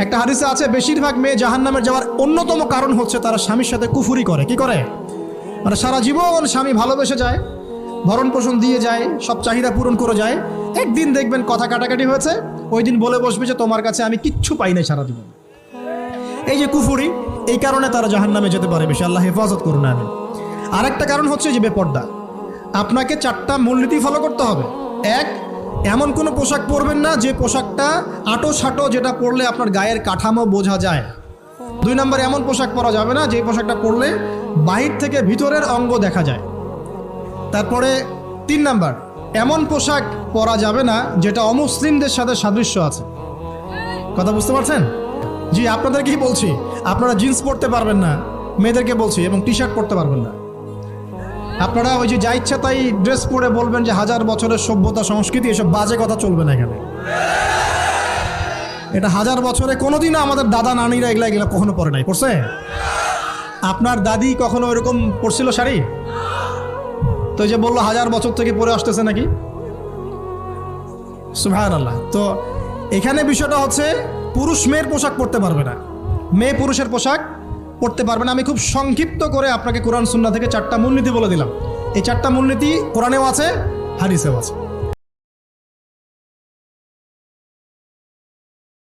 একটা হাদিসে আছে বেশিরভাগ মেয়ে জাহান্নামের যাওয়ার অন্যতম কারণ হচ্ছে তারা স্বামীর সাথে কুফুরি করে। কি করে? মানে সারা জীবন স্বামী ভালোবেসে যায়, ভরণ পোষণ দিয়ে যায়, সব চাহিদা পূরণ করে যায়, একদিন দেখবেন কথা কাটাকাটি হয়েছে, ওই দিন বলে বসবে যে তোমার কাছে আমি কিচ্ছু পাই নাই সারা জীবন। এই যে কুফুরি, এই কারণে তারা জাহান্নামে যেতে পারে বেশি। আল্লাহ হেফাজত করুন। আমি আরেকটা কারণ হচ্ছে যে বেপর্দা। আপনাকে 4টা মূলনীতি ফলো করতে হবে। 1, এমন কোনো পোশাক পরবেন না যে পোশাকটা আটো সাটো, যেটা পরলে আপনার গায়ের কাঠামো বোঝা যায়। 2 নম্বর, এমন পোশাক পরা যাবে না যে পোশাকটা পরলে বাহির থেকে ভিতরের অঙ্গ দেখা যায়। তারপরে 3 নম্বর, এমন পোশাক পরা যাবে না যেটা অমুসলিমদের সাথে সাদৃশ্য আছে। কথা বুঝতে পারছেন? জি, আপনাদেরকেই বলছি, আপনারা জিন্স পরতে পারবেন না, মেয়েদেরকে বলছি, এবং টি শার্ট পরতে পারবেন না। আপনারা ওই যে যা ইচ্ছা তাই ড্রেস পরে বলবেন যে 1000 বছরের সভ্যতা সংস্কৃতি, এসব বাজে কথা চলবে না এখানে। এটা 1000 বছরে কোনোদিনও আমাদের দাদা নানিরা এগুলা কখনো পরে নাই। পড়ছে? আপনার দাদি কখনো এরকম পরছিল শাড়ি? তো যে বললো 1000 বছর থেকে পরে আসতেছে নাকি? সুবহানাল্লাহ। তো এখানে বিষয়টা হচ্ছে পুরুষ মেয়ের পোশাক পরতে পারবে না, মেয়ে পুরুষের পোশাক পড়তে পারবে না। আমি খুব সংক্ষিপ্ত করে আপনাকে কোরআন সুন্নাহ থেকে 4টা মূলনীতি বলে দিলাম। এই 4টা মূলনীতি কোরআনেও আছে, হাদিসেও আছে।